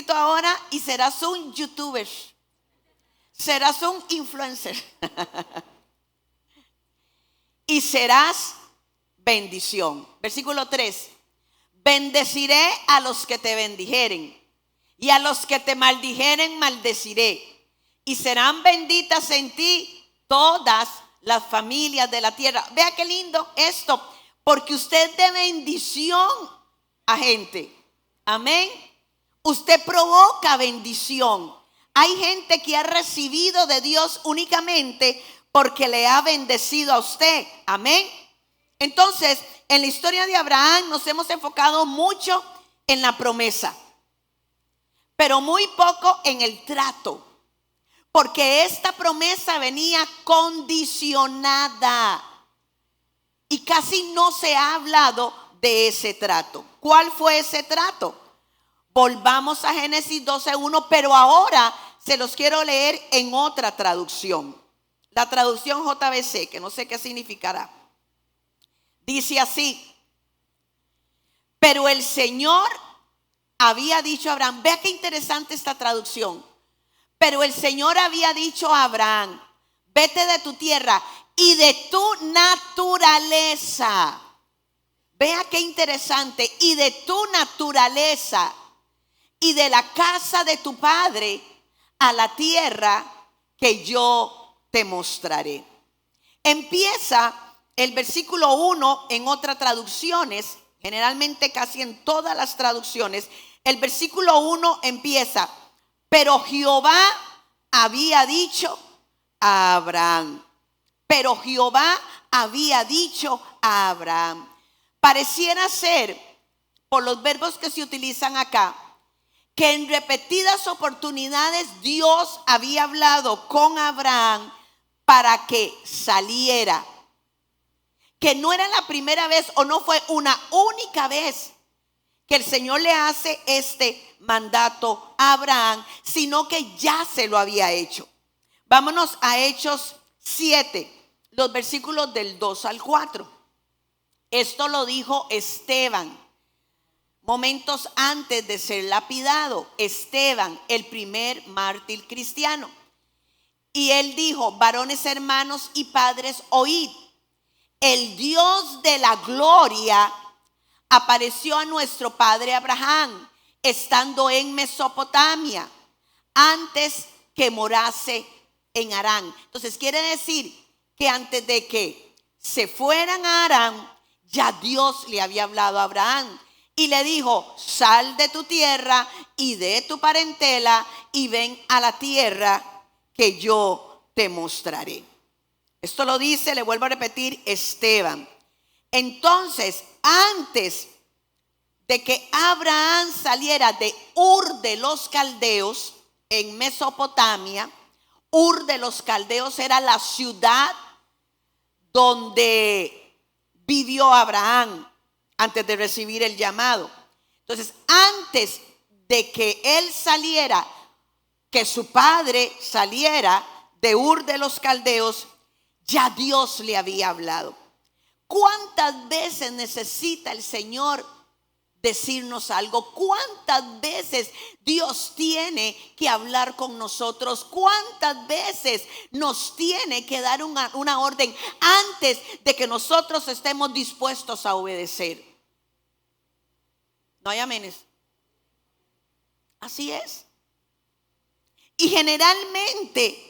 escrito ahora, y serás un youtuber, serás un influencer y serás bendición. Versículo 3. Bendeciré a los que te bendijeren, y a los que te maldijeren maldeciré, y serán benditas en ti todas las familias de la tierra. Vea qué lindo esto, porque usted es de bendición a gente. Amén. Usted provoca bendición. Hay gente que ha recibido de Dios únicamente porque le ha bendecido a usted. Amén. Entonces, en la historia de Abraham nos hemos enfocado mucho en la promesa, pero muy poco en el trato, porque esta promesa venía condicionada y casi no se ha hablado de ese trato. ¿Cuál fue ese trato? Volvamos a Génesis 12:1, pero ahora se los quiero leer en otra traducción, la traducción JBC, que no sé qué significará. Dice así: pero el Señor había dicho a Abraham. Vea qué interesante esta traducción. Pero el Señor había dicho a Abraham: vete de tu tierra y de tu naturaleza. Vea qué interesante. Y de tu naturaleza y de la casa de tu padre a la tierra que yo te mostraré. Empieza el versículo 1 en otras traducciones, generalmente casi en todas las traducciones, el versículo 1 empieza: pero Jehová había dicho a Abraham. Pero Jehová había dicho a Abraham. Pareciera ser, por los verbos que se utilizan acá, que en repetidas oportunidades Dios había hablado con Abraham para que saliera. Que no era la primera vez o no fue una única vez que el Señor le hace este mandato a Abraham, sino que ya se lo había hecho. Vámonos a Hechos 7, los versículos del 2 al 4. Esto lo dijo Esteban, momentos antes de ser lapidado. Esteban, el primer mártir cristiano. Y él dijo: varones, hermanos y padres, oíd. El Dios de la gloria apareció a nuestro padre Abraham estando en Mesopotamia, antes que morase en Harán. Entonces quiere decir que antes de que se fueran a Harán, ya Dios le había hablado a Abraham y le dijo: sal de tu tierra y de tu parentela y ven a la tierra que yo te mostraré. Esto lo dice, le vuelvo a repetir, Esteban. Entonces, antes de que Abraham saliera de Ur de los Caldeos, en Mesopotamia, Ur de los Caldeos era la ciudad donde vivió Abraham antes de recibir el llamado. Entonces, antes de que él saliera, que su padre saliera de Ur de los Caldeos, ya Dios le había hablado. ¿Cuántas veces necesita el Señor decirnos algo? ¿Cuántas veces Dios tiene que hablar con nosotros? ¿Cuántas veces nos tiene que dar una orden antes de que nosotros estemos dispuestos a obedecer? No hay amenes. Así es. Y generalmente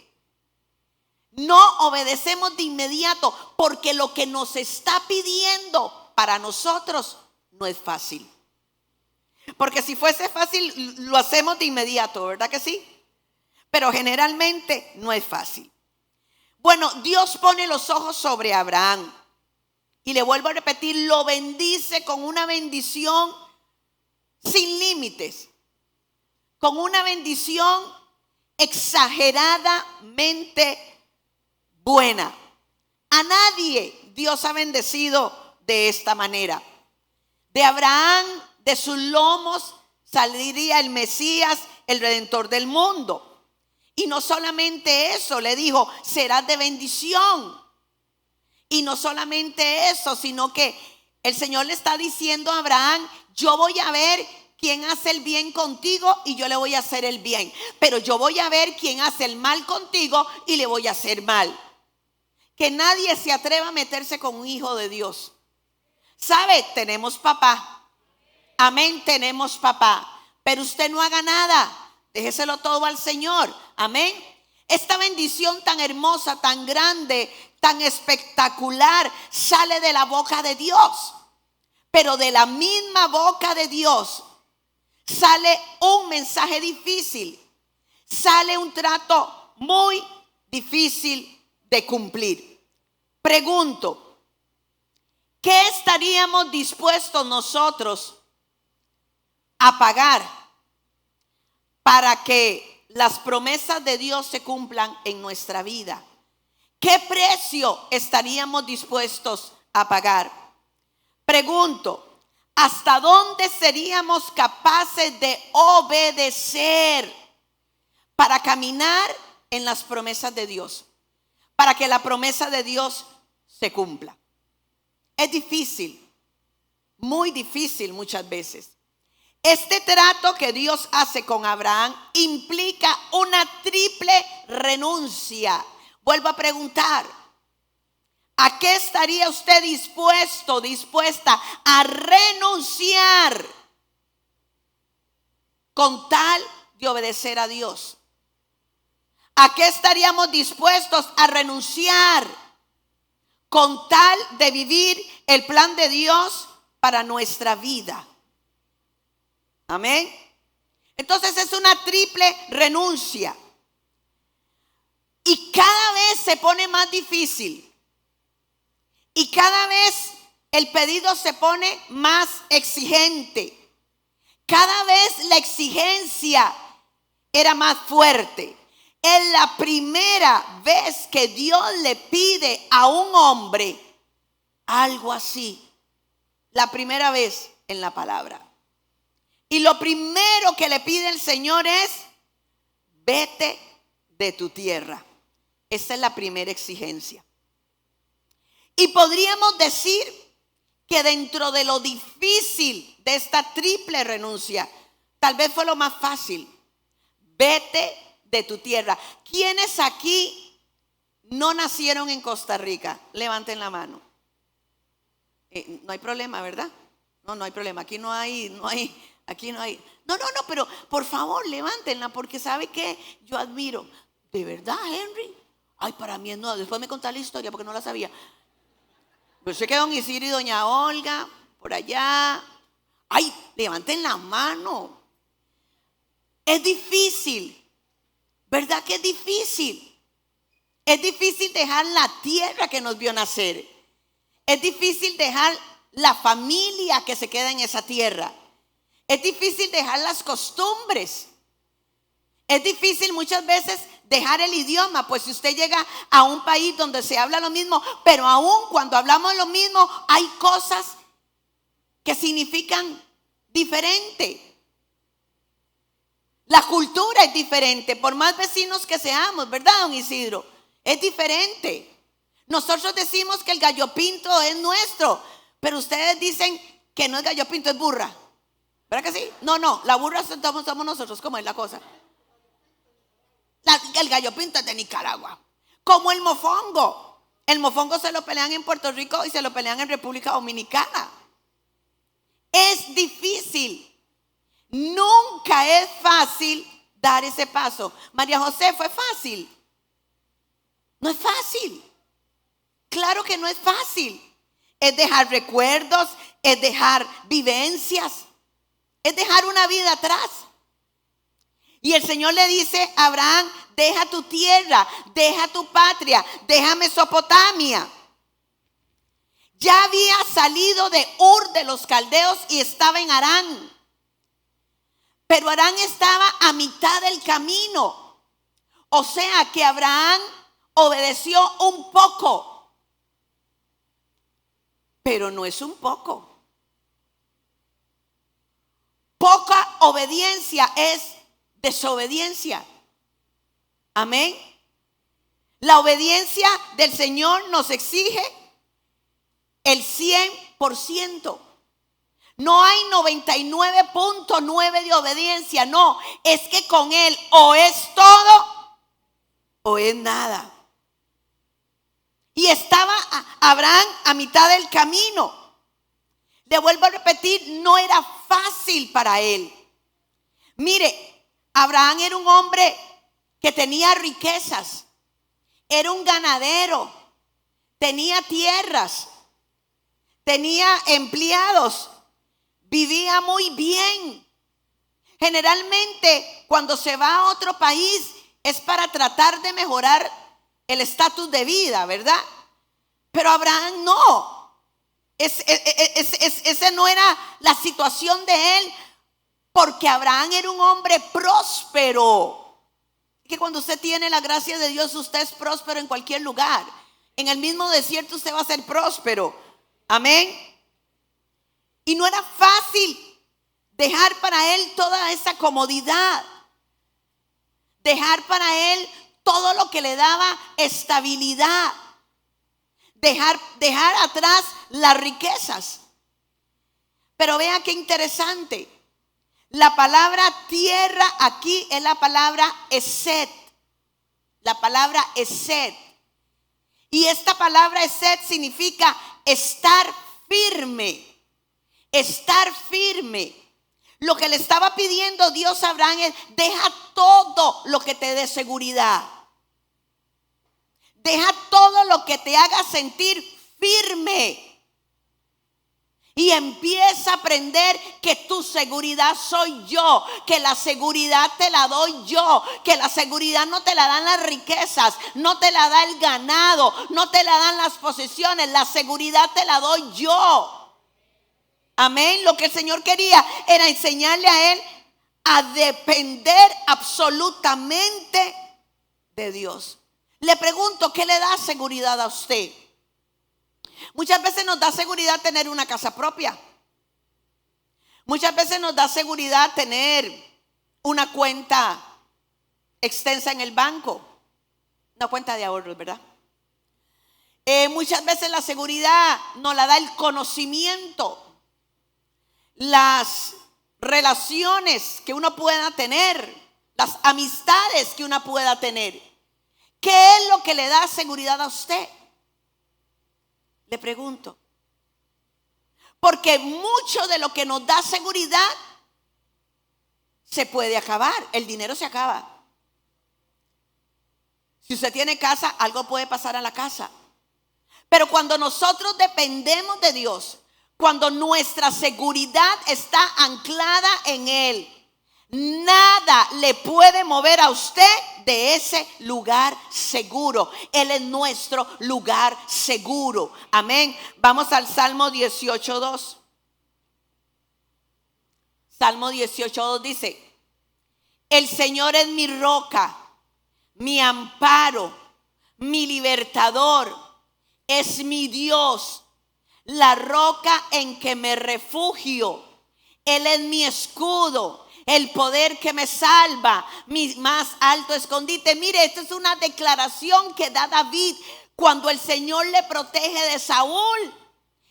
no obedecemos de inmediato porque lo que nos está pidiendo para nosotros no es fácil. Porque si fuese fácil lo hacemos de inmediato, ¿verdad que sí? Pero generalmente no es fácil. Bueno, Dios pone los ojos sobre Abraham y le vuelvo a repetir, lo bendice con una bendición sin límites, con una bendición exageradamente buena. A nadie Dios ha bendecido de esta manera. De Abraham, de sus lomos saldría el Mesías, el Redentor del mundo. Y no solamente eso, le dijo, serás de bendición. Y no solamente eso, sino que el Señor le está diciendo a Abraham, yo voy a ver quién hace el bien contigo y yo le voy a hacer el bien. Pero yo voy a ver quién hace el mal contigo y le voy a hacer mal. Que nadie se atreva a meterse con un hijo de Dios. ¿Sabe? Tenemos papá. Amén, tenemos papá. Pero usted no haga nada. Déjeselo todo al Señor. Amén. Esta bendición tan hermosa, tan grande, tan espectacular, sale de la boca de Dios. Pero de la misma boca de Dios sale un mensaje difícil. Sale un trato muy difícil de cumplir. Pregunto, ¿qué estaríamos dispuestos nosotros a pagar para que las promesas de Dios se cumplan en nuestra vida? ¿Qué precio estaríamos dispuestos a pagar? Pregunto, ¿hasta dónde seríamos capaces de obedecer para caminar en las promesas de Dios? Para que la promesa de Dios se cumpla. Es difícil, muy difícil muchas veces. Este trato que Dios hace con Abraham implica una triple renuncia. Vuelvo a preguntar, ¿a qué estaría usted dispuesta a renunciar con tal de obedecer a Dios? ¿A qué estaríamos dispuestos a renunciar con tal de vivir el plan de Dios para nuestra vida? Amén. Entonces es una triple renuncia. Y cada vez se pone más difícil. Y cada vez el pedido se pone más exigente. Cada vez la exigencia era más fuerte. Es la primera vez que Dios le pide a un hombre algo así. La primera vez en la palabra. Y lo primero que le pide el Señor es: vete de tu tierra. Esa es la primera exigencia. Y podríamos decir que dentro de lo difícil de esta triple renuncia, tal vez fue lo más fácil. Vete de tu tierra. ¿Quiénes aquí no nacieron en Costa Rica? Levanten la mano. No hay problema, ¿verdad? No hay problema. Aquí no hay. No, pero por favor, levántenla, porque ¿sabe qué? Yo admiro. ¿De verdad, Henry? Ay, para mí es nuevo. Después me contá la historia porque no la sabía. Pues sé que don Isidro y doña Olga, por allá. Ay, levanten la mano. Es difícil. ¿Verdad que es difícil? Es difícil dejar la tierra que nos vio nacer. Es difícil dejar la familia que se queda en esa tierra. Es difícil dejar las costumbres. Es difícil muchas veces dejar el idioma, pues si usted llega a un país donde se habla lo mismo, pero aún cuando hablamos lo mismo, hay cosas que significan diferente. La cultura es diferente, por más vecinos que seamos, ¿verdad, don Isidro? Es diferente. Nosotros decimos que el gallo pinto es nuestro, pero ustedes dicen que no es gallo pinto, es burra. ¿Verdad que sí? No, la burra somos nosotros. ¿Cómo es la cosa? El gallo pinto es de Nicaragua. Como el mofongo. El mofongo se lo pelean en Puerto Rico y se lo pelean en República Dominicana. Es difícil. Nunca es fácil dar ese paso. María José, ¿fue fácil? No es fácil. Claro que no es fácil. Es dejar recuerdos, es dejar vivencias, es dejar una vida atrás. Y el Señor le dice a Abraham: deja tu tierra, deja tu patria, deja Mesopotamia. Ya había salido de Ur de los Caldeos y estaba en Harán. Pero Harán estaba a mitad del camino. O sea que Abraham obedeció un poco. Pero no es un poco. Poca obediencia es desobediencia. Amén. La obediencia del Señor nos exige el 100%. No hay 99.9 de obediencia, no, es que con Él o es todo o es nada. Y estaba Abraham a mitad del camino. Le vuelvo a repetir, no era fácil para él. Mire, Abraham era un hombre que tenía riquezas, era un ganadero, tenía tierras, tenía empleados, vivía muy bien. Generalmente cuando se va a otro país es para tratar de mejorar el estatus de vida, ¿verdad? Pero Abraham no. Esa no era la situación de él, porque Abraham era un hombre próspero. Que cuando usted tiene la gracia de Dios, usted es próspero en cualquier lugar. En el mismo desierto usted va a ser próspero. Amén. Y no era fácil dejar para él toda esa comodidad, dejar para él todo lo que le daba estabilidad, dejar atrás las riquezas. Pero vea qué interesante. La palabra tierra aquí es la palabra esed. La palabra esed. Y esta palabra esed significa estar firme. Estar firme. Lo que le estaba pidiendo Dios a Abraham es: deja todo lo que te dé seguridad. Deja todo lo que te haga sentir firme. Y empieza a aprender que tu seguridad soy yo, que la seguridad te la doy yo, que la seguridad no te la dan las riquezas, no te la da el ganado, no te la dan las posesiones, la seguridad te la doy yo. Amén. Lo que el Señor quería era enseñarle a él a depender absolutamente de Dios. Le pregunto, ¿qué le da seguridad a usted? Muchas veces nos da seguridad tener una casa propia. Muchas veces nos da seguridad tener una cuenta extensa en el banco, una cuenta de ahorros, ¿verdad? Muchas veces la seguridad nos la da el conocimiento, las relaciones que uno pueda tener, las amistades que uno pueda tener. ¿Qué es lo que le da seguridad a usted? Le pregunto. Porque mucho de lo que nos da seguridad se puede acabar. El dinero se acaba. Si usted tiene casa, algo puede pasar a la casa. Pero cuando nosotros dependemos de Dios, cuando nuestra seguridad está anclada en Él, nada le puede mover a usted de ese lugar seguro. Él es nuestro lugar seguro. Amén. Vamos al Salmo 18:2. Salmo 18:2 dice: el Señor es mi roca, mi amparo, mi libertador, es mi Dios, la roca en que me refugio. Él es mi escudo, el poder que me salva, mi más alto escondite. Mire, esto es una declaración que da David cuando el Señor le protege de Saúl.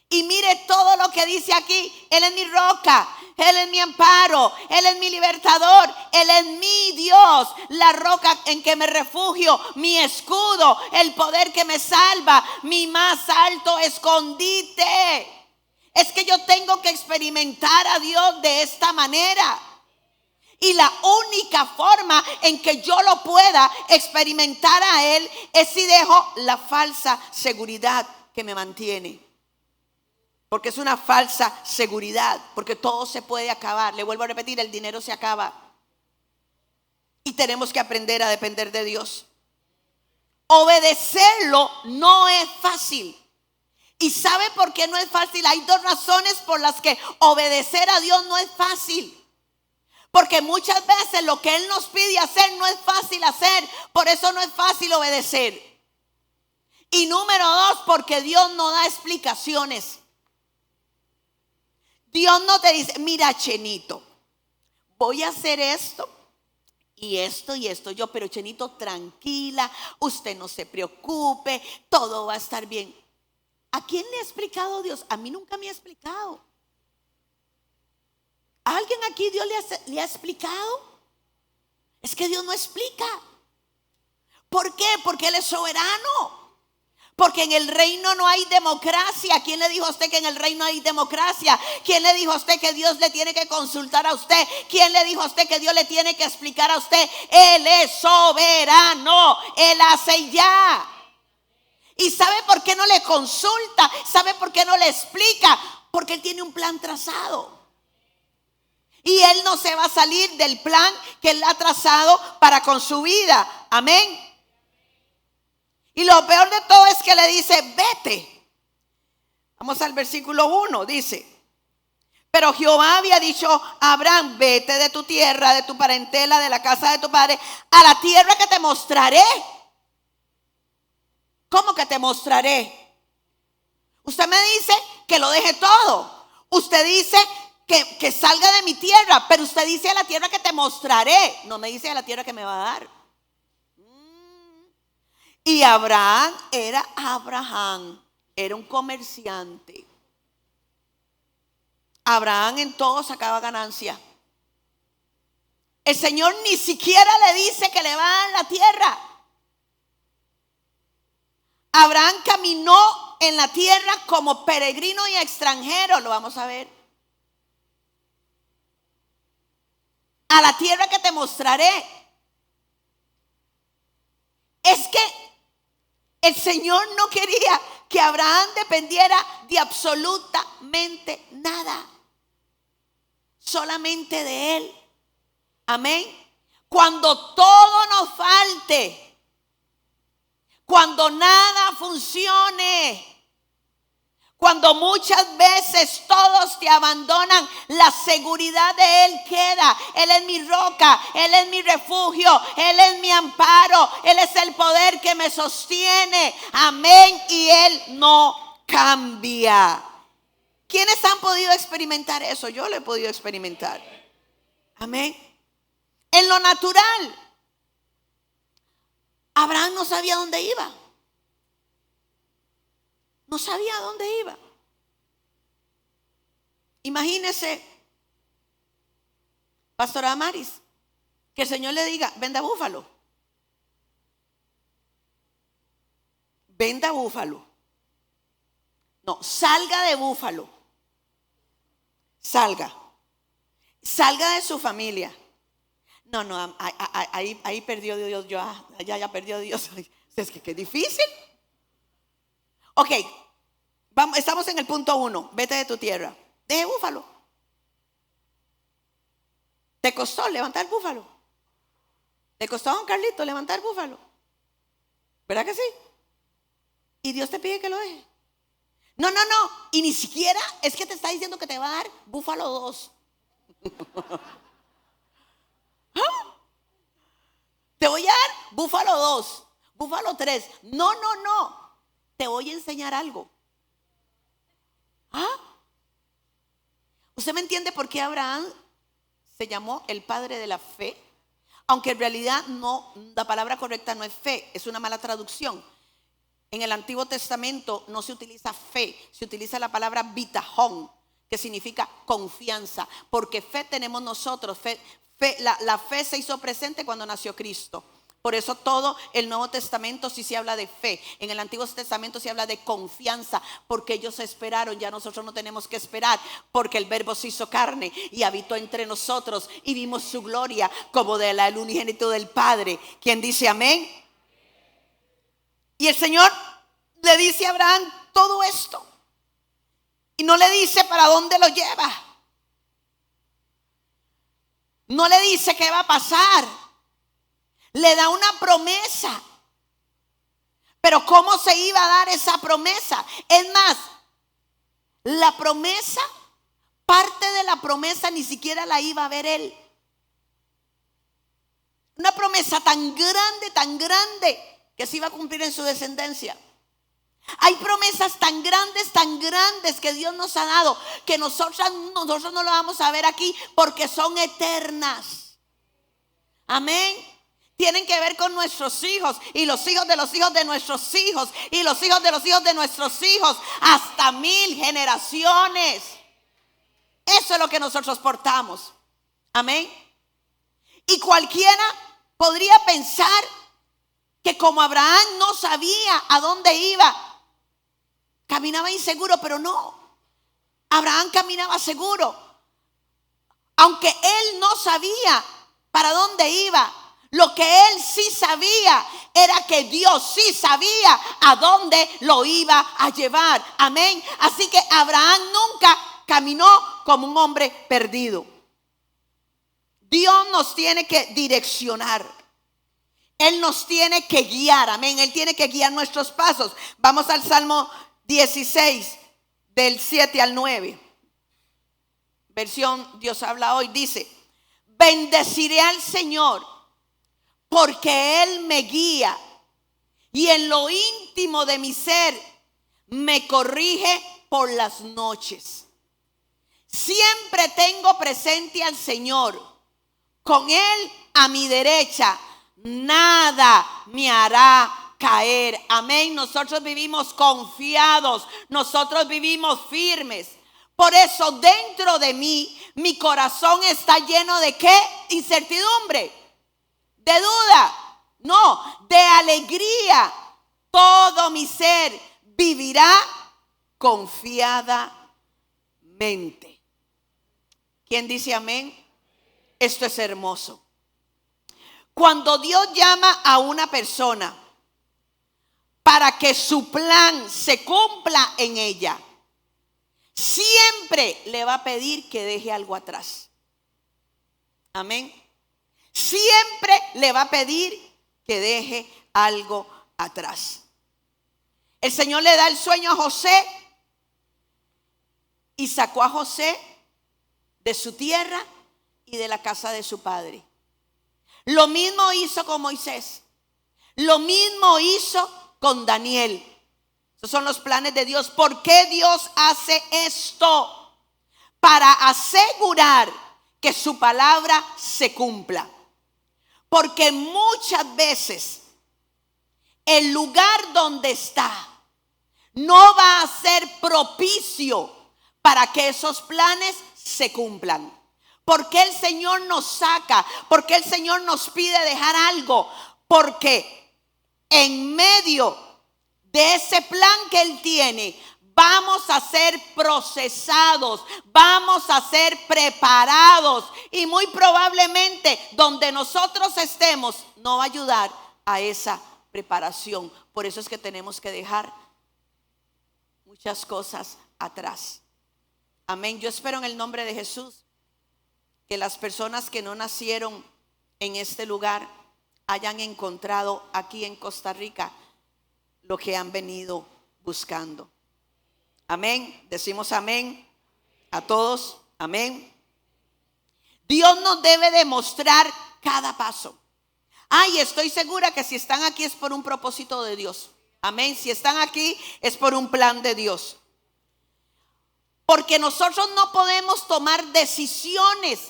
Y mire todo lo que dice aquí: Él es mi roca, Él es mi amparo, Él es mi libertador, Él es mi Dios, la roca en que me refugio, mi escudo, el poder que me salva, mi más alto escondite. Es que yo tengo que experimentar a Dios de esta manera. Y la única forma en que yo lo pueda experimentar a Él es si dejo la falsa seguridad que me mantiene. Porque es una falsa seguridad, porque todo se puede acabar. Le vuelvo a repetir, el dinero se acaba. Y tenemos que aprender a depender de Dios. Obedecerlo no es fácil. ¿Y sabe por qué no es fácil? Hay dos razones por las que obedecer a Dios no es fácil. Porque muchas veces lo que Él nos pide hacer no es fácil hacer. Por eso no es fácil obedecer. Y número dos, porque Dios no da explicaciones. Dios no te dice: mira, Chenito, voy a hacer esto y esto y esto. Pero Chenito, tranquila, usted no se preocupe, todo va a estar bien. ¿A quién le ha explicado Dios? A mí nunca me ha explicado. ¿A alguien aquí Dios le ha explicado? Es que Dios no explica. ¿Por qué? Porque Él es soberano. Porque en el reino no hay democracia. ¿Quién le dijo a usted que en el reino hay democracia? ¿Quién le dijo a usted que Dios le tiene que consultar a usted? ¿Quién le dijo a usted que Dios le tiene que explicar a usted? Él es soberano. Él hace ya. ¿Y sabe por qué no le consulta? ¿Sabe por qué no le explica? Porque Él tiene un plan trazado. Y Él no se va a salir del plan que Él ha trazado para con su vida. Amén. Y lo peor de todo es que le dice, vete. Vamos al versículo 1, dice. Pero Jehová había dicho a Abraham, vete de tu tierra, de tu parentela, de la casa de tu padre, a la tierra que te mostraré. ¿Cómo que te mostraré? Usted me dice que lo deje todo. Usted dice que salga de mi tierra, pero usted dice a la tierra que te mostraré. No me dice a la tierra que me va a dar. Y Abraham era un comerciante. Abraham en todo sacaba ganancia. El Señor ni siquiera le dice que le va a dar la tierra. Abraham caminó en la tierra como peregrino y extranjero, lo vamos a ver. A la tierra que te mostraré. Es que el Señor no quería que Abraham dependiera de absolutamente nada. Solamente de Él. Amén. Cuando todo nos falte, cuando nada funcione, cuando muchas veces todos te abandonan, la seguridad de Él queda. Él es mi roca, Él es mi refugio, Él es mi amparo, Él es el poder que me sostiene. Amén. Y Él no cambia. ¿Quiénes han podido experimentar eso? Yo lo he podido experimentar. Amén. En lo natural, Abraham no sabía dónde iba. No sabía dónde iba. Imagínese, Pastora Amaris, que el Señor le diga, venda búfalo. Venda búfalo. No, salga de búfalo. Salga de su familia. No, ahí perdió Dios. Ya perdió Dios. Es que qué difícil. Ok, estamos en el punto 1. Vete de tu tierra. Deje búfalo. ¿Te costó levantar búfalo? ¿Te costó a don Carlito levantar búfalo? ¿Verdad que sí? Y Dios te pide que lo deje. No. Y ni siquiera es que te está diciendo que te va a dar búfalo 2. ¿Ah? Te voy a dar búfalo 2, búfalo 3. No. Te voy a enseñar algo. ¿Ah? ¿Usted me entiende por qué Abraham se llamó el padre de la fe? Aunque en realidad no, la palabra correcta no es fe, es una mala traducción. En el Antiguo Testamento no se utiliza fe, se utiliza la palabra bitajón, que significa confianza. Porque fe tenemos nosotros, la fe se hizo presente cuando nació Cristo. Por eso todo el Nuevo Testamento sí se habla de fe. En el Antiguo Testamento se habla de confianza, porque ellos esperaron, ya nosotros no tenemos que esperar, porque el Verbo se hizo carne y habitó entre nosotros y vimos su gloria como del unigénito del Padre. ¿Quién dice amén? Y el Señor le dice a Abraham todo esto y no le dice para dónde lo lleva. No le dice qué va a pasar. Le da una promesa. Pero ¿cómo se iba a dar esa promesa? Es más, la promesa, parte de la promesa ni siquiera la iba a ver él. Una promesa tan grande, que se iba a cumplir en su descendencia. Hay promesas tan grandes que Dios nos ha dado, que nosotros no lo vamos a ver aquí porque son eternas. Amén. Tienen que ver con nuestros hijos y los hijos de los hijos de nuestros hijos y los hijos de los hijos de nuestros hijos, hasta 1000 generaciones. Eso es lo que nosotros portamos. Amén. Y cualquiera podría pensar que como Abraham no sabía a dónde iba, caminaba inseguro, pero no. Abraham caminaba seguro. Aunque él no sabía para dónde iba, lo que él sí sabía era que Dios sí sabía a dónde lo iba a llevar. Amén. Así que Abraham nunca caminó como un hombre perdido. Dios nos tiene que direccionar. Él nos tiene que guiar. Amén. Él tiene que guiar nuestros pasos. Vamos al Salmo 16, del 7 al 9. Versión Dios habla hoy. Dice: bendeciré al Señor porque Él me guía y en lo íntimo de mi ser me corrige por las noches. Siempre tengo presente al Señor. Con Él a mi derecha, nada me hará caer. Amén. Nosotros vivimos confiados. Nosotros vivimos firmes. Por eso dentro de mí, mi corazón está lleno de ¿qué? Incertidumbre. De duda. No, de alegría. Todo mi ser vivirá confiadamente. ¿Quién dice amén? Esto es hermoso. Cuando Dios llama a una persona para que su plan se cumpla en ella, siempre le va a pedir que deje algo atrás. Amén. Siempre le va a pedir que deje algo atrás. El Señor le da el sueño a José y sacó a José de su tierra y de la casa de su padre. Lo mismo hizo con Moisés. Lo mismo hizo con Daniel. Esos son los planes de Dios. ¿Por qué Dios hace esto? Para asegurar que su palabra se cumpla. Porque muchas veces el lugar donde está no va a ser propicio para que esos planes se cumplan. ¿Por qué el Señor nos saca? ¿Por qué el Señor nos pide dejar algo? Porque en medio de ese plan que Él tiene, vamos a ser procesados, vamos a ser preparados. Y muy probablemente donde nosotros estemos no va a ayudar a esa preparación. Por eso es que tenemos que dejar muchas cosas atrás. Amén. Yo espero en el nombre de Jesús que las personas que no nacieron en este lugar hayan encontrado aquí en Costa Rica lo que han venido buscando. Amén. Decimos amén a todos. Amén. Dios nos debe demostrar cada paso. Ay, estoy segura que si están aquí es por un propósito de Dios. Amén. Si están aquí es por un plan de Dios. Porque nosotros no podemos tomar decisiones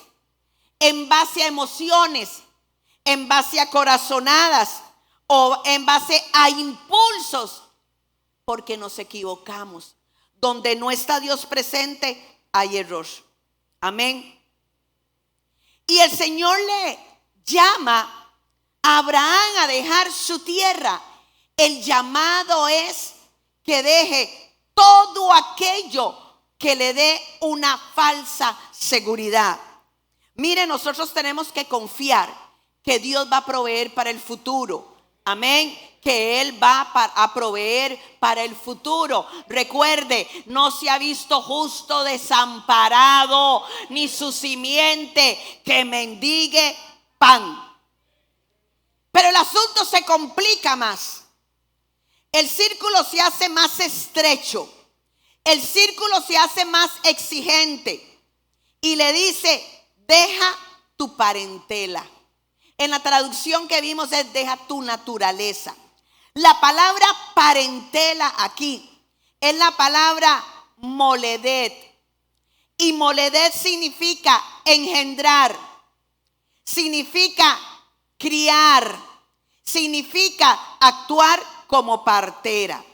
en base a emociones, en base a corazonadas o en base a impulsos, porque nos equivocamos. Donde no está Dios presente, hay error. Amén. Y el Señor le llama a Abraham a dejar su tierra. El llamado es que deje todo aquello que le dé una falsa seguridad. Mire, nosotros tenemos que confiar que Dios va a proveer para el futuro. Amén. Que Él va a proveer para el futuro. Recuerde, no se ha visto justo desamparado, ni su simiente que mendigue pan. Pero el asunto se complica más. El círculo se hace más estrecho. El círculo se hace más exigente. Y le dice: deja tu parentela. En la traducción que vimos es deja tu naturaleza. La palabra parentela aquí es la palabra moledet. Y moledet significa engendrar, significa criar, significa actuar como partera.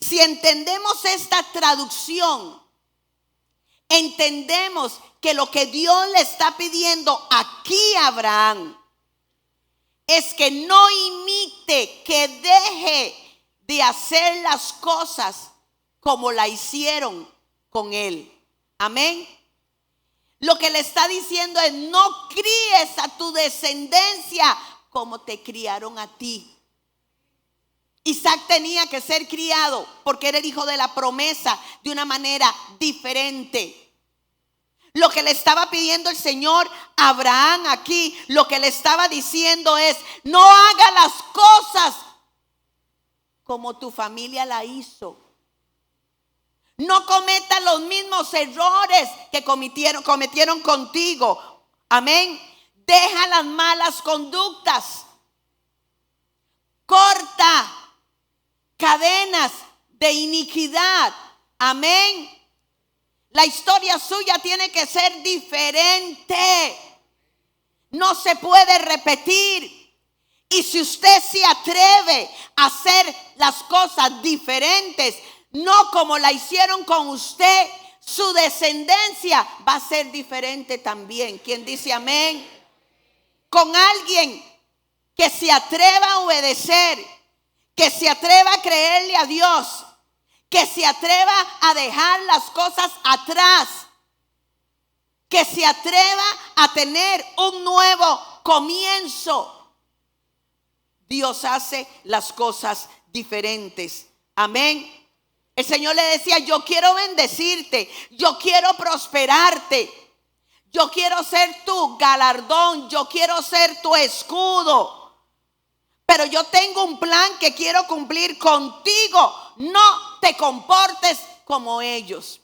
Si entendemos esta traducción, entendemos que lo que Dios le está pidiendo aquí a Abraham es que no imite, que deje de hacer las cosas como la hicieron con él. Amén. Lo que le está diciendo es: no críes a tu descendencia como te criaron a ti. Isaac tenía que ser criado porque era el hijo de la promesa de una manera diferente. Lo que le estaba pidiendo el Señor a Abraham aquí, lo que le estaba diciendo es: no haga las cosas como tu familia la hizo. No cometa los mismos errores que cometieron contigo. Amén. Deja las malas conductas. Corta cadenas de iniquidad. Amén. La historia suya tiene que ser diferente. No se puede repetir. Y si usted se atreve a hacer las cosas diferentes, no como la hicieron con usted, su descendencia va a ser diferente también. ¿Quién dice amén? Con alguien que se atreva a obedecer, que se atreva a creerle a Dios, que se atreva a dejar las cosas atrás, que se atreva a tener un nuevo comienzo. Dios hace las cosas diferentes. Amén. El Señor le decía: yo quiero bendecirte, yo quiero prosperarte, yo quiero ser tu galardón, yo quiero ser tu escudo. Pero yo tengo un plan que quiero cumplir contigo. No te comportes como ellos.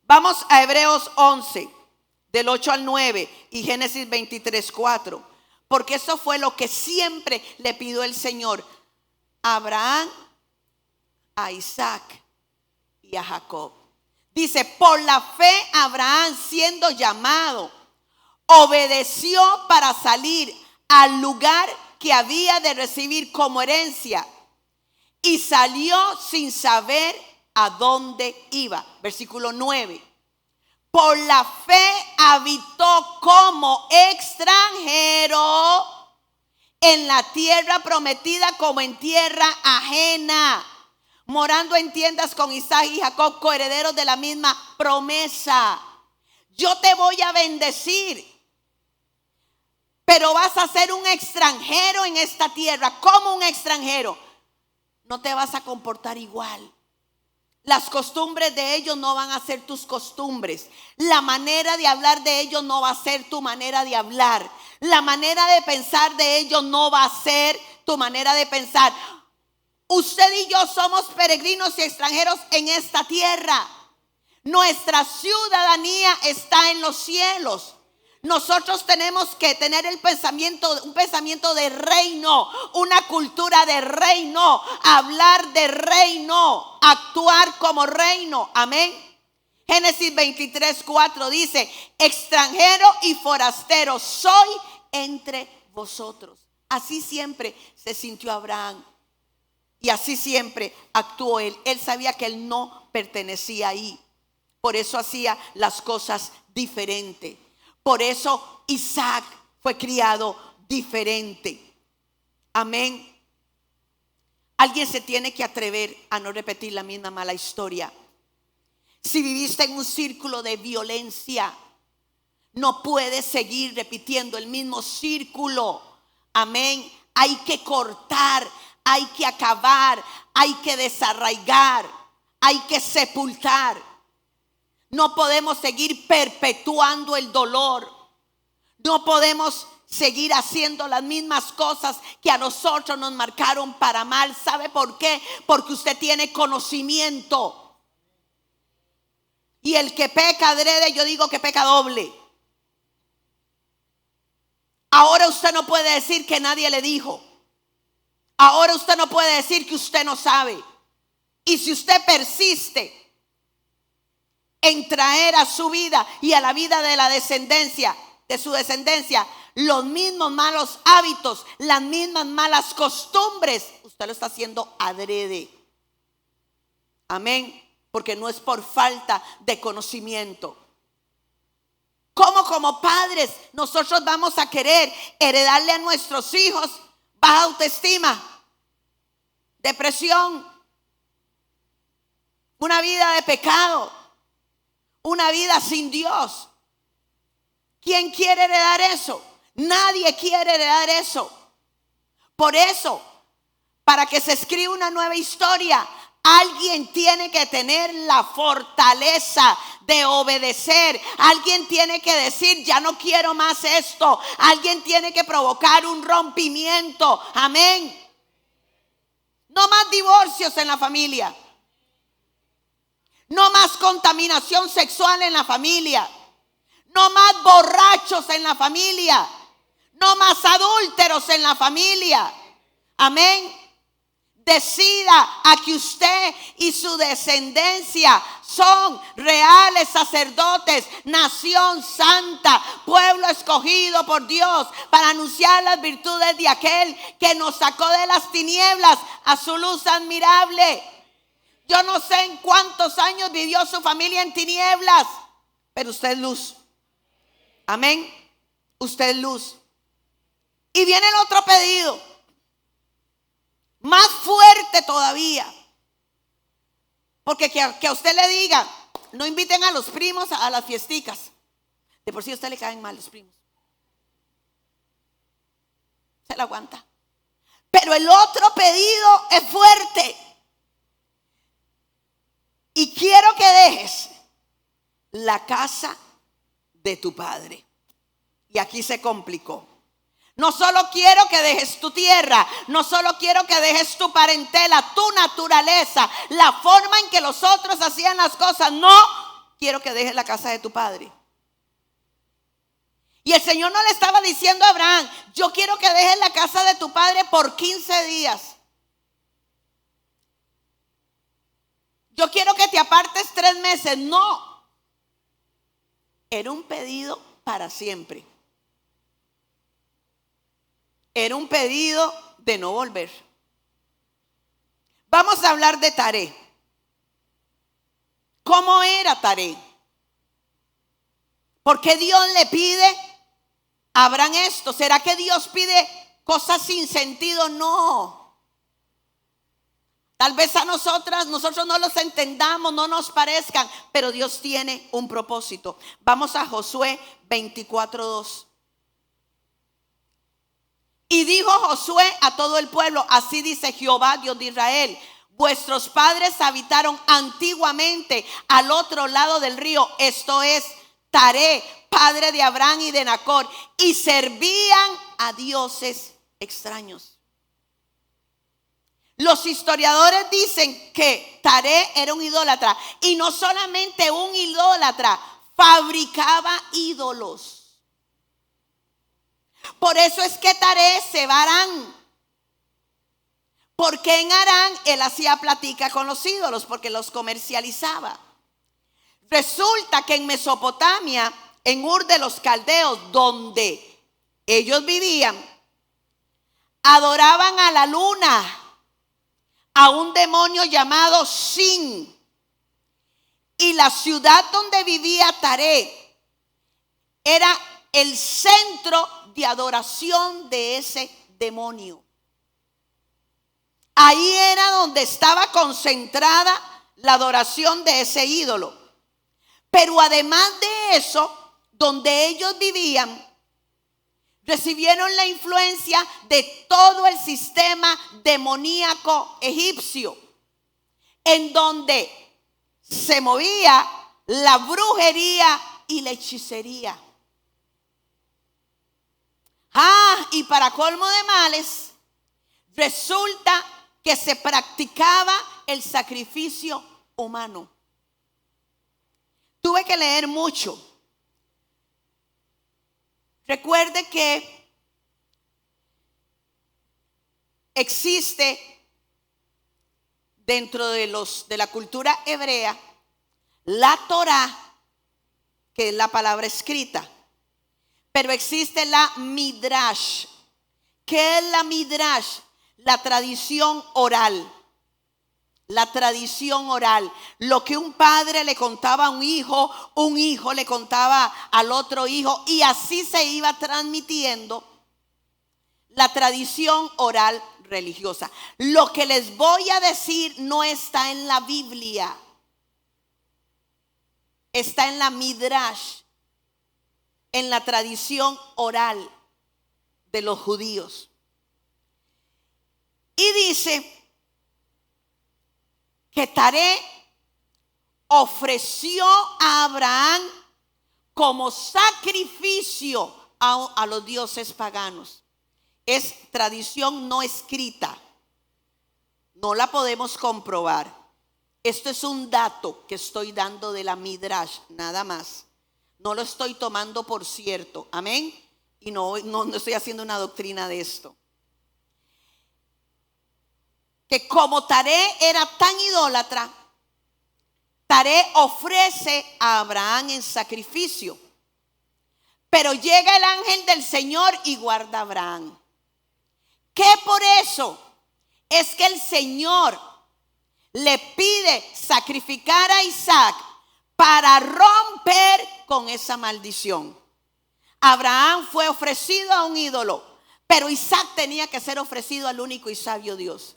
Vamos a Hebreos 11, del 8 al 9 y Génesis 23, 4. Porque eso fue lo que siempre le pidió el Señor a Abraham, a Isaac y a Jacob. Dice: por la fe Abraham, siendo llamado, obedeció para salir al lugar que había de recibir como herencia, y salió sin saber a dónde iba. Versículo 9. Por la fe habitó como extranjero en la tierra prometida, como en tierra ajena, morando en tiendas con Isaac y Jacob, coherederos de la misma promesa. Yo te voy a bendecir, pero vas a ser un extranjero en esta tierra. Como un extranjero, no te vas a comportar igual. Las costumbres de ellos no van a ser tus costumbres. La manera de hablar de ellos no va a ser tu manera de hablar. La manera de pensar de ellos no va a ser tu manera de pensar. Usted y yo somos peregrinos y extranjeros en esta tierra. Nuestra ciudadanía está en los cielos. Nosotros tenemos que tener un pensamiento de reino, una cultura de reino, hablar de reino, actuar como reino. Amén. Génesis 23, 4 dice: extranjero y forastero soy entre vosotros. Así siempre se sintió Abraham. Y así siempre actuó él. Él sabía que él no pertenecía ahí. Por eso hacía las cosas diferentes. Por eso Isaac fue criado diferente. Amén. Alguien se tiene que atrever a no repetir la misma mala historia. Si viviste en un círculo de violencia, no puedes seguir repitiendo el mismo círculo. Amén. Hay que cortar, hay que acabar, hay que desarraigar, hay que sepultar. No podemos seguir perpetuando el dolor. No podemos seguir haciendo las mismas cosas que a nosotros nos marcaron para mal. ¿Sabe por qué? Porque usted tiene conocimiento. Y el que peca adrede, yo digo que peca doble. Ahora usted no puede decir que nadie le dijo. Ahora usted no puede decir que usted no sabe. Y si usted persiste en traer a su vida y a la vida de la descendencia, de su descendencia, los mismos malos hábitos, las mismas malas costumbres, usted lo está haciendo adrede. Amén. porque no es por falta de conocimiento. ¿Cómo como padres nosotros vamos a querer heredarle a nuestros hijos baja autoestima, depresión, una vida de pecado, una vida sin Dios? ¿Quién quiere heredar eso? Nadie quiere heredar eso. Por eso, para que se escriba una nueva historia, alguien tiene que tener la fortaleza de obedecer. Alguien tiene que decir, ya no quiero más esto. Alguien tiene que provocar un rompimiento. Amén. No más divorcios en la familia. No más contaminación sexual en la familia. No más borrachos en la familia. No más adúlteros en la familia. Amén. Decida a que usted y su descendencia son reales sacerdotes, nación santa, pueblo escogido por Dios para anunciar las virtudes de aquel que nos sacó de las tinieblas a su luz admirable. Yo no sé en cuántos años vivió su familia en tinieblas, pero usted es luz. Amén. Usted es luz. Y viene el otro pedido, más fuerte todavía. Porque que a usted le diga, no inviten a los primos a las fiesticas. De por sí a usted le caen mal los primos. Se la aguanta. Pero el otro pedido es fuerte. Y quiero que dejes la casa de tu padre. Y aquí se complicó. No solo quiero que dejes tu tierra, no solo quiero que dejes tu parentela, tu naturaleza, la forma en que los otros hacían las cosas. No, quiero que dejes la casa de tu padre. Y el Señor no le estaba diciendo a Abraham, yo quiero que dejes la casa de tu padre por 15 días. Yo quiero que te apartes 3 meses. No. Era un pedido para siempre. Era un pedido de no volver. Vamos a hablar de Taré. ¿Cómo era Taré? ¿Por qué Dios le pide a Abraham esto? ¿Será que Dios pide cosas sin sentido? No. Tal vez a nosotros no los entendamos, no nos parezcan, pero Dios tiene un propósito. Vamos a Josué 24:2. Y dijo Josué a todo el pueblo, así dice Jehová, Dios de Israel, vuestros padres habitaron antiguamente al otro lado del río, esto es Taré, padre de Abraham y de Nacor, y servían a dioses extraños. Los historiadores dicen que Taré era un idólatra, y no solamente un idólatra, fabricaba ídolos. Por eso es que Taré se va a Harán. Porque en Harán él hacía plática con los ídolos, porque los comercializaba. Resulta que en Mesopotamia, en Ur de los Caldeos, donde ellos vivían, adoraban a la luna, a un demonio llamado Sin. Y la ciudad donde vivía Taré era el centro de adoración de ese demonio. Ahí era donde estaba concentrada la adoración de ese ídolo. Pero además de eso, donde ellos vivían, recibieron la influencia de todo el sistema demoníaco egipcio, en donde se movía la brujería y la hechicería. Y para colmo de males, resulta que se practicaba el sacrificio humano. Tuve que leer mucho. Recuerde que existe dentro de la cultura hebrea la Torá, que es la palabra escrita. Pero existe la Midrash. ¿Qué es la Midrash? La tradición oral. la tradición oral. Lo que un padre le contaba a un hijo le contaba al otro hijo, y así se iba transmitiendo la tradición oral religiosa. Lo que les voy a decir no está en la Biblia, está en la Midrash, en la tradición oral de los judíos. Y dice que Taré ofreció a Abraham como sacrificio a los dioses paganos. Es tradición no escrita, no la podemos comprobar. Esto es un dato que estoy dando de la Midrash, nada más. No lo estoy tomando por cierto, amén. Y no estoy haciendo una doctrina de esto. Que como Taré era tan idólatra, Taré ofrece a Abraham en sacrificio. Pero llega el ángel del Señor y guarda a Abraham. Que por eso es que el Señor le pide sacrificar a Isaac para romper con esa maldición. Abraham fue ofrecido a un ídolo, pero Isaac tenía que ser ofrecido al único y sabio Dios.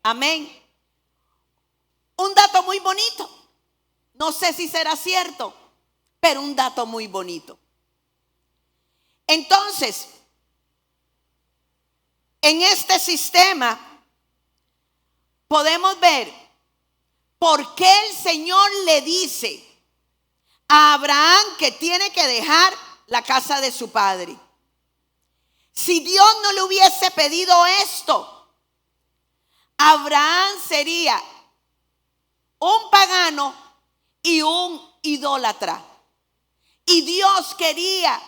Amén. Un dato muy bonito. No sé si será cierto, pero un dato muy bonito. Entonces, en este sistema podemos ver por qué el Señor le dice a Abraham que tiene que dejar la casa de su padre. Si Dios no le hubiese pedido esto, Abraham sería un pagano y un idólatra. Y Dios quería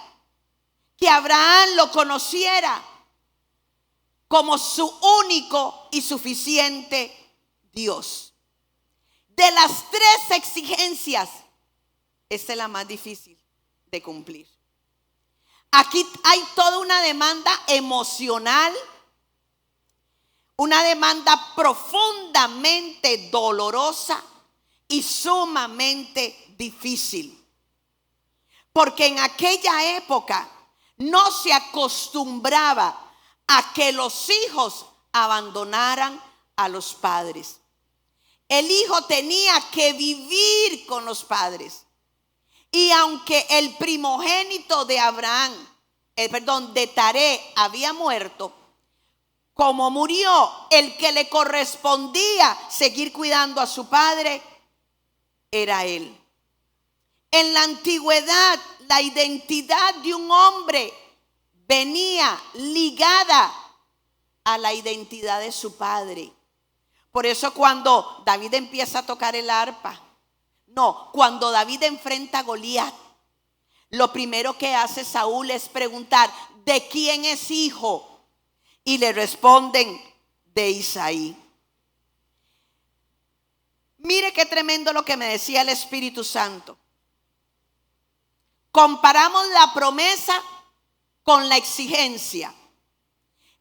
que Abraham lo conociera como su único y suficiente Dios. De las tres exigencias, esta es la más difícil de cumplir. Aquí hay toda una demanda emocional, una demanda profundamente dolorosa y sumamente difícil. Porque en aquella época no se acostumbraba a que los hijos abandonaran a los padres. El hijo tenía que vivir con los padres. Y aunque el primogénito de de Taré había muerto, como murió, el que le correspondía seguir cuidando a su padre era él. En la antigüedad, la identidad de un hombre venía ligada a la identidad de su padre. Por eso cuando David empieza a tocar el arpa, cuando David enfrenta a Goliat, lo primero que hace Saúl es preguntar: ¿de quién es hijo? Y le responden: de Isaí. Mire qué tremendo lo que me decía el Espíritu Santo. Comparamos la promesa con la exigencia.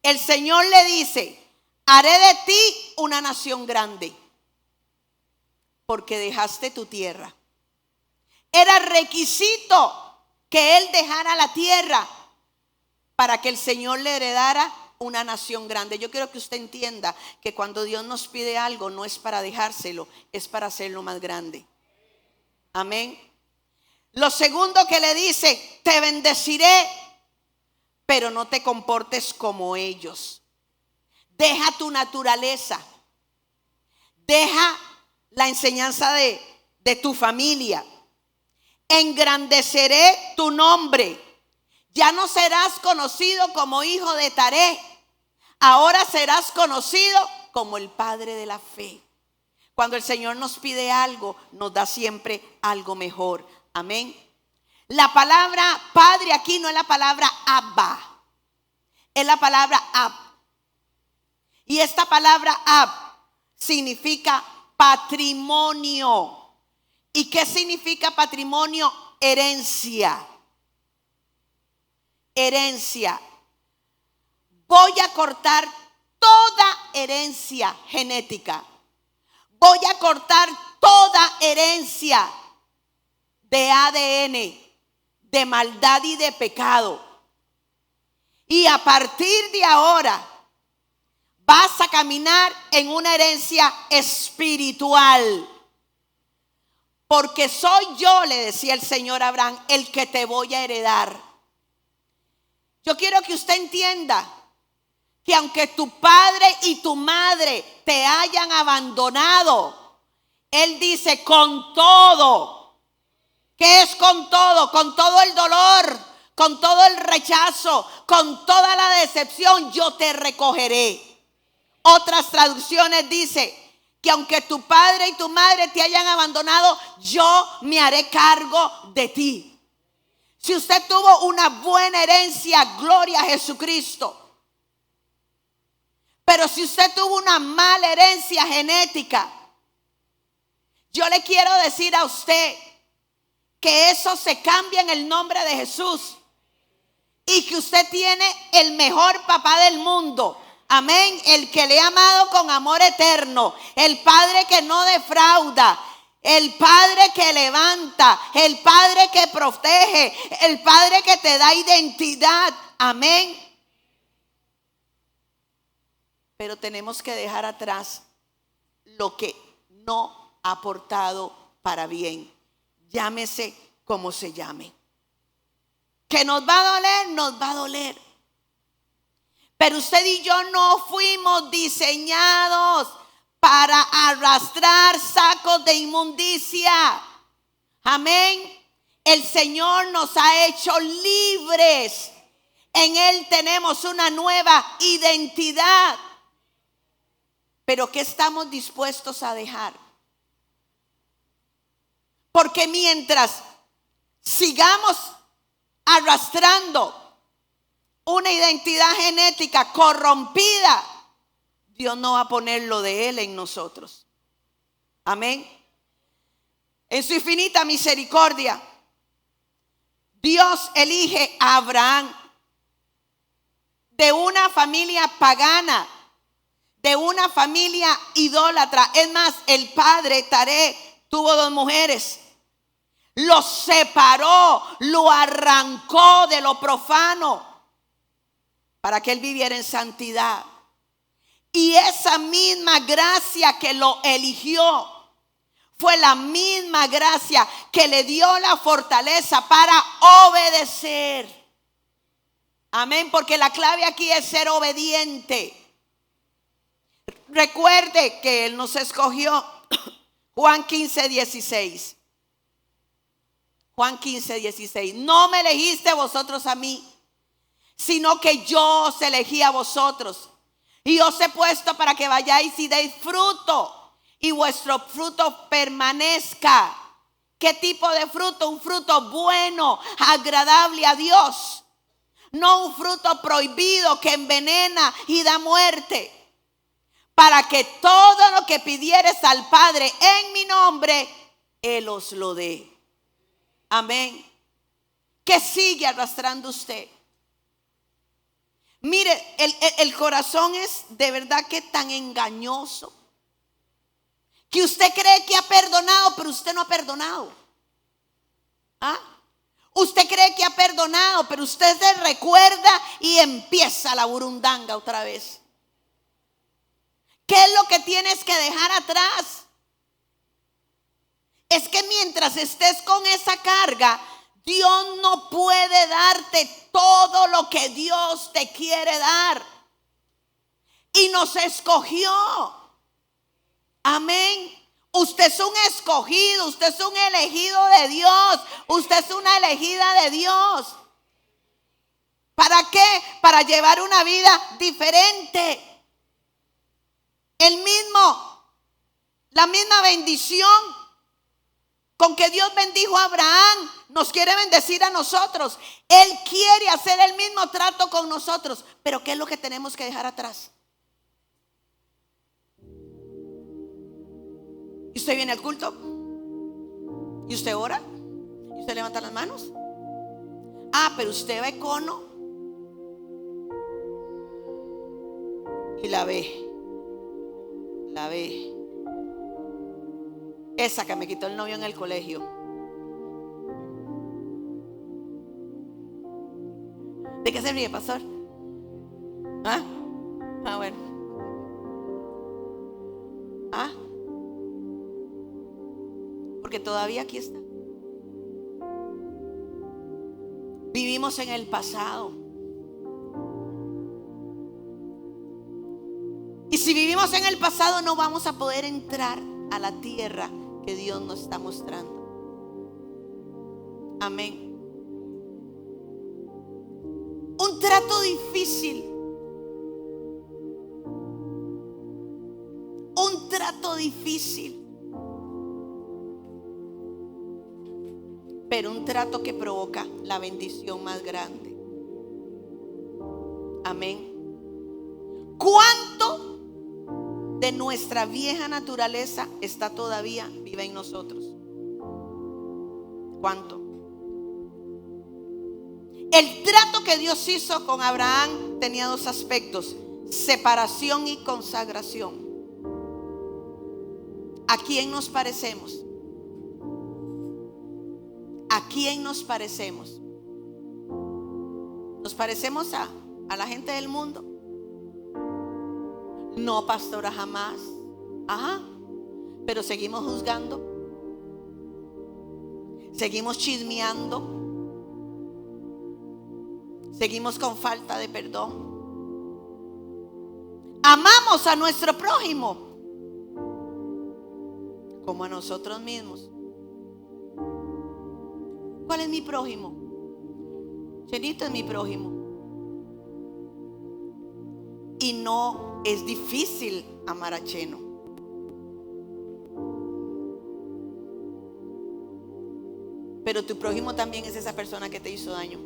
El Señor le dice: haré de ti una nación grande, porque dejaste tu tierra. Era requisito que él dejara la tierra para que el Señor le heredara una nación grande. Yo quiero que usted entienda que cuando Dios nos pide algo, no es para dejárselo, es para hacerlo más grande. Amén. Lo segundo que le dice: te bendeciré, pero no te comportes como ellos. Deja tu naturaleza. Deja la enseñanza de tu familia. Engrandeceré tu nombre. Ya no serás conocido como hijo de Taré. Ahora serás conocido como el padre de la fe. Cuando el Señor nos pide algo, nos da siempre algo mejor. Amén. La palabra padre aquí no es la palabra Abba, es la palabra Ab. Y esta palabra Ab significa patrimonio. ¿Y qué significa patrimonio? Herencia. Herencia. Voy a cortar toda herencia genética. Voy a cortar toda herencia de ADN, de maldad y de pecado. Y a partir de ahora vas a caminar en una herencia espiritual. Porque soy yo, le decía el Señor a Abraham, el que te voy a heredar. Yo quiero que usted entienda que aunque tu padre y tu madre te hayan abandonado, Él dice con todo. ¿Qué es con todo? Con todo el dolor, con todo el rechazo, con toda la decepción, yo te recogeré. Otras traducciones dice que aunque tu padre y tu madre te hayan abandonado, yo me haré cargo de ti. Si usted tuvo una buena herencia, gloria a Jesucristo. Pero si usted tuvo una mala herencia genética, yo le quiero decir a usted que eso se cambia en el nombre de Jesús. Y que usted tiene el mejor papá del mundo. Amén. El que le ha amado con amor eterno. El Padre que no defrauda. El Padre que levanta. El Padre que protege. El Padre que te da identidad. Amén. Pero tenemos que dejar atrás lo que no ha aportado para bien. Llámese como se llame. Que nos va a doler, nos va a doler. Pero usted y yo no fuimos diseñados para arrastrar sacos de inmundicia. Amén. El Señor nos ha hecho libres. En Él tenemos una nueva identidad. Pero ¿qué estamos dispuestos a dejar? Porque mientras sigamos arrastrando una identidad genética corrompida, Dios no va a poner lo de Él en nosotros. Amén. En su infinita misericordia, Dios elige a Abraham de una familia pagana, de una familia idólatra. Es más, el padre Taré tuvo 2 mujeres. Lo separó, lo arrancó de lo profano para que él viviera en santidad. Y esa misma gracia que lo eligió fue la misma gracia que le dio la fortaleza para obedecer. Amén, porque la clave aquí es ser obediente. Recuerde que Él nos escogió. Juan 15:16. Juan 15:16. No me elegiste vosotros a mí, sino que yo os elegí a vosotros. Y os he puesto para que vayáis y deis fruto, y vuestro fruto permanezca. ¿Qué tipo de fruto? Un fruto bueno, agradable a Dios. No un fruto prohibido que envenena y da muerte. Para que todo lo que pidieres al Padre en mi nombre, Él os lo dé. Amén. ¿Qué sigue arrastrando usted? Mire, el corazón es de verdad que tan engañoso, que usted cree que ha perdonado, pero usted no ha perdonado. ¿Ah? Usted cree que ha perdonado, pero usted se recuerda y empieza la burundanga otra vez. ¿Qué es lo que tienes que dejar atrás? Es que mientras estés con esa carga, Dios no puede darte todo lo que Dios te quiere dar. Y nos escogió. Amén. Usted es un escogido, usted es un elegido de Dios, usted es una elegida de Dios. ¿Para qué? Para llevar una vida diferente. La misma bendición con que Dios bendijo a Abraham, nos quiere bendecir a nosotros. Él quiere hacer el mismo trato con nosotros. Pero ¿qué es lo que tenemos que dejar atrás? ¿Y usted viene al culto? ¿Y usted ora? ¿Y usted levanta las manos? Ah, pero usted va a Econo y la ve. Esa que me quitó el novio en el colegio. ¿De qué se ríe, pastor? ¿Ah? Bueno. ¿Ah? Porque todavía aquí está. Vivimos en el pasado. Y si vivimos en el pasado, no vamos a poder entrar a la tierra que Dios nos está mostrando. Amén. Un trato difícil. Un trato difícil. Pero un trato que provoca la bendición más grande. Amén. ¿Cuánto de nuestra vieja naturaleza está todavía viva en nosotros? ¿Cuánto? El trato que Dios hizo con Abraham tenía dos aspectos: separación y consagración. ¿A quién nos parecemos? ¿A quién nos parecemos? ¿Nos parecemos a la gente del mundo? No, pastora, jamás. Ajá. Pero seguimos juzgando. Seguimos chismeando. Seguimos con falta de perdón. Amamos a nuestro prójimo como a nosotros mismos. ¿Cuál es mi prójimo? Chenito es mi prójimo. Y no es difícil amar a Cheno. Pero tu prójimo también es esa persona que te hizo daño.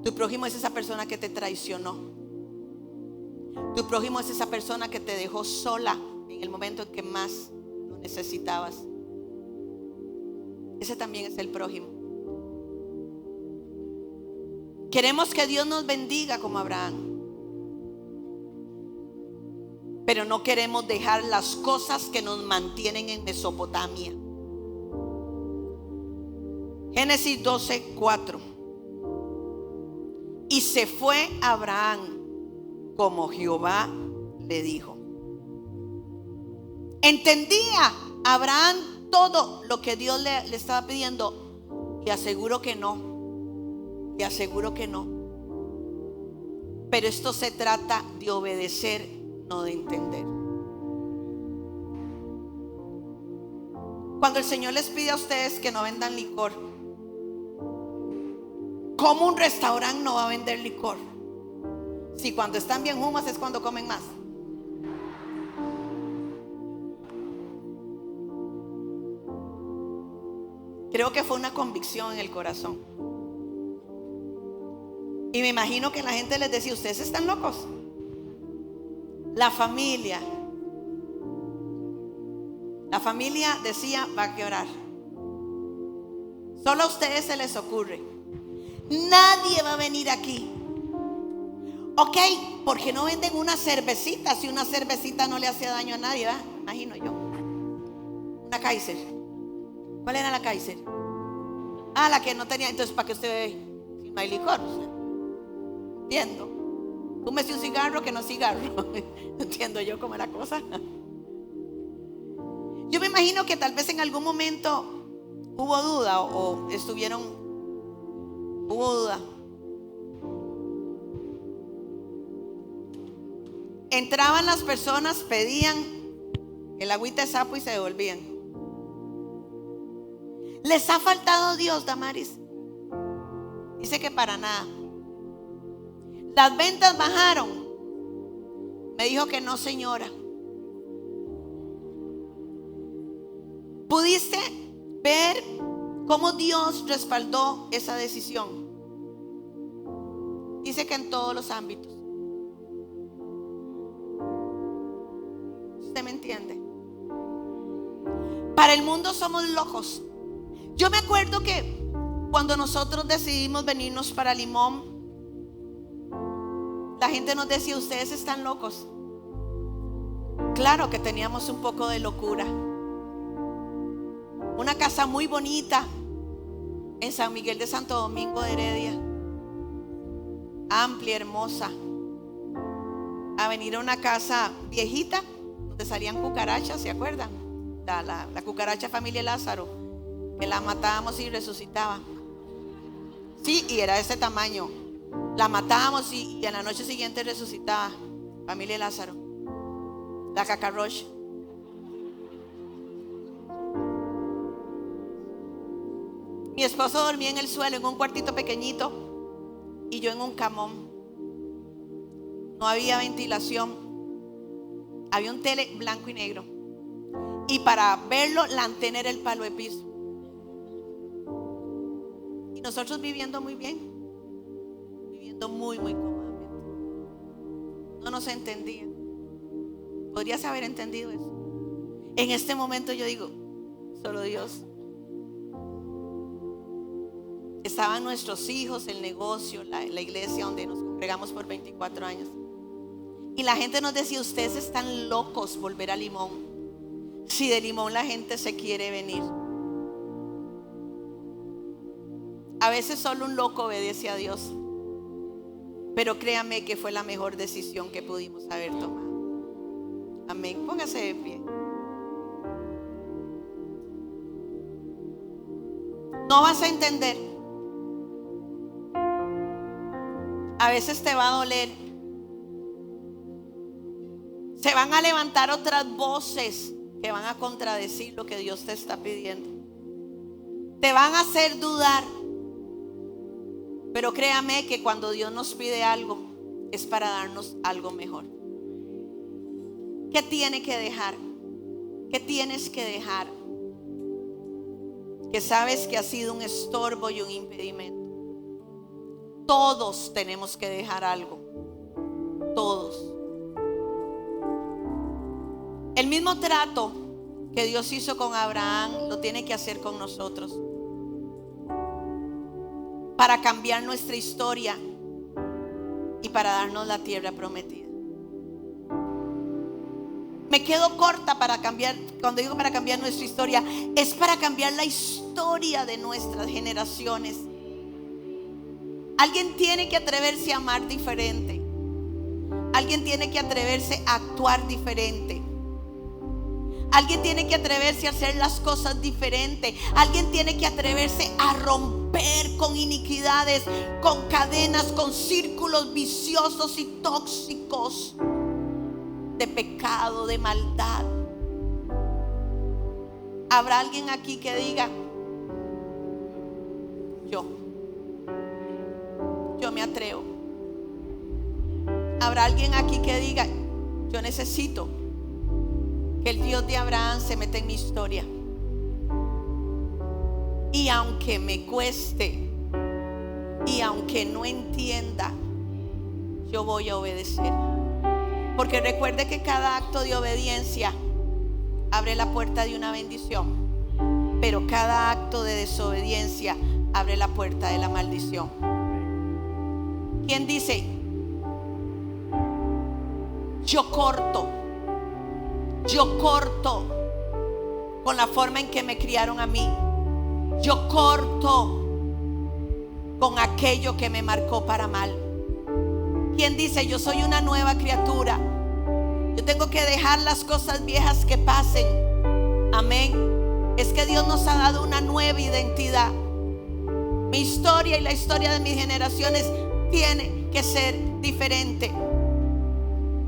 Tu prójimo es esa persona que te traicionó. Tu prójimo es esa persona que te dejó sola en el momento en que más lo necesitabas. Ese también es el prójimo. Queremos que Dios nos bendiga como Abraham, pero no queremos dejar las cosas que nos mantienen en Mesopotamia. Génesis 12:4. Y se fue Abraham como Jehová le dijo. Entendía Abraham todo lo que Dios le estaba pidiendo. Y aseguro que no. Y aseguro que no. Pero esto se trata de obedecer, no de entender. Cuando el Señor les pide a ustedes que no vendan licor, ¿cómo un restaurante no va a vender licor? Si cuando están bien humas es cuando comen más. Creo que fue una convicción en el corazón. Y me imagino que la gente les decía: ustedes están locos. La familia decía: va a quebrar. Solo a ustedes se les ocurre. Nadie va a venir aquí. Ok, ¿por qué no venden una cervecita? Si una cervecita no le hace daño a nadie, ¿verdad? Imagino yo. Una Kaiser. ¿Cuál era la Kaiser? Ah, la que no tenía. Entonces, ¿para qué usted ve si no hay licor? Entiendo. Fúmese un cigarro que no cigarro. Entiendo yo cómo es la cosa. Yo me imagino que tal vez en algún momento hubo duda o hubo duda. Entraban las personas, pedían el agüita de sapo y se devolvían. ¿Les ha faltado Dios, Damaris? Dice que para nada. Las ventas bajaron. Me dijo que no, señora. ¿Pudiste ver cómo Dios respaldó esa decisión? Dice que en todos los ámbitos. ¿Usted me entiende? Para el mundo somos locos. Yo me acuerdo que cuando nosotros decidimos venirnos para Limón, la gente nos decía: ustedes están locos. Claro que teníamos un poco de locura. Una casa muy bonita en San Miguel de Santo Domingo de Heredia, amplia, hermosa, a venir a una casa viejita donde salían cucarachas, ¿se acuerdan? La cucaracha familia Lázaro, que la matábamos y resucitaba. Sí, y era de ese tamaño. La matábamos y a la noche siguiente resucitaba. Familia Lázaro, la cacarrocha. Mi esposo dormía en el suelo, en un cuartito pequeñito, y yo en un camón. No había ventilación. Había un tele blanco y negro. Y para verlo, la antena era el palo de piso. Y nosotros viviendo muy bien, viviendo muy, muy cómodamente. No nos entendían. Podrías haber entendido eso. En este momento yo digo, solo Dios. Estaban nuestros hijos, el negocio, la iglesia donde nos congregamos por 24 años. Y la gente nos decía, ustedes están locos volver a Limón. Si de Limón la gente se quiere venir. A veces solo un loco obedece a Dios. Pero créame que fue la mejor decisión que pudimos haber tomado. Amén. Póngase de pie. No vas a entender. A veces te va a doler. Se van a levantar otras voces que van a contradecir lo que Dios te está pidiendo. Te van a hacer dudar. Pero créame que cuando Dios nos pide algo, es para darnos algo mejor. ¿Qué tiene que dejar? ¿Qué tienes que dejar? Que sabes que ha sido un estorbo y un impedimento. Todos tenemos que dejar algo. Todos. El mismo trato que Dios hizo con Abraham lo tiene que hacer con nosotros. Para cambiar nuestra historia y para darnos la tierra prometida. Me quedo corta para cambiar. Cuando digo para cambiar nuestra historia, es para cambiar la historia de nuestras generaciones. Alguien tiene que atreverse a amar diferente. Alguien tiene que atreverse a actuar diferente. Alguien tiene que atreverse a hacer las cosas diferentes. Alguien tiene que atreverse a romper con iniquidades, con cadenas, con círculos viciosos y tóxicos de pecado, de maldad. ¿Habrá alguien aquí que diga, yo me atrevo? ¿Habrá alguien aquí que diga, yo necesito que el Dios de Abraham se meta en mi historia? Y aunque me cueste, y aunque no entienda, yo voy a obedecer. Porque recuerde que cada acto de obediencia abre la puerta de una bendición, pero cada acto de desobediencia abre la puerta de la maldición. ¿Quién dice, yo corto con la forma en que me criaron a mí? Yo corto con aquello que me marcó para mal. ¿Quién dice, yo soy una nueva criatura? Yo tengo que dejar las cosas viejas que pasen. Amén. Es que Dios nos ha dado una nueva identidad. Mi historia y la historia de mis generaciones tiene que ser diferente.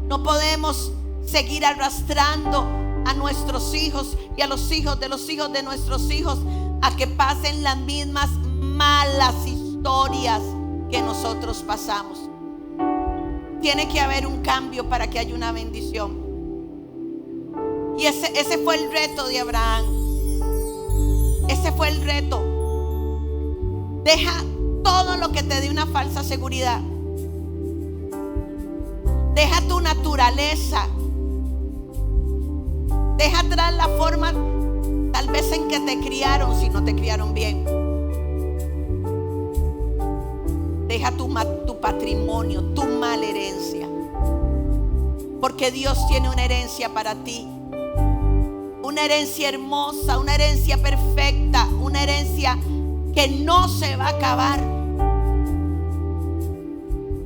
No podemos seguir arrastrando a nuestros hijos y a los hijos de nuestros hijos a que pasen las mismas malas historias que nosotros pasamos. Tiene que haber un cambio para que haya una bendición. Y ese fue el reto de Abraham. Ese fue el reto. Deja todo lo que te dé una falsa seguridad. Deja tu naturaleza. Deja atrás la forma tal vez en que te criaron, si no te criaron bien. Deja tu patrimonio, tu mala herencia. Porque Dios tiene una herencia para ti. Una herencia hermosa, una herencia perfecta, una herencia que no se va a acabar.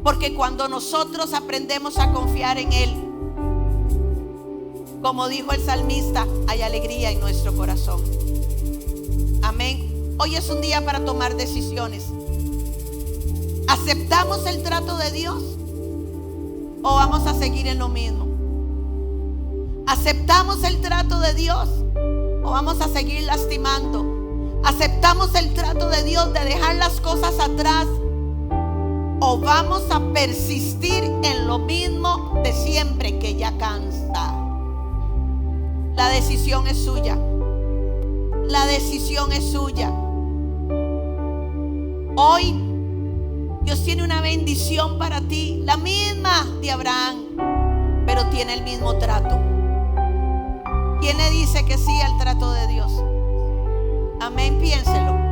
Porque cuando nosotros aprendemos a confiar en Él, como dijo el salmista, hay alegría en nuestro corazón. Amén. Hoy es un día para tomar decisiones. ¿Aceptamos el trato de Dios o vamos a seguir en lo mismo? ¿Aceptamos el trato de Dios o vamos a seguir lastimando? ¿Aceptamos el trato de Dios de dejar las cosas atrás o vamos a persistir en lo mismo de siempre que ya cansa? La decisión es suya. La decisión es suya. Hoy Dios tiene una bendición para ti, la misma de Abraham, pero tiene el mismo trato. ¿Quién le dice que sí al trato de Dios? Amén, piénselo.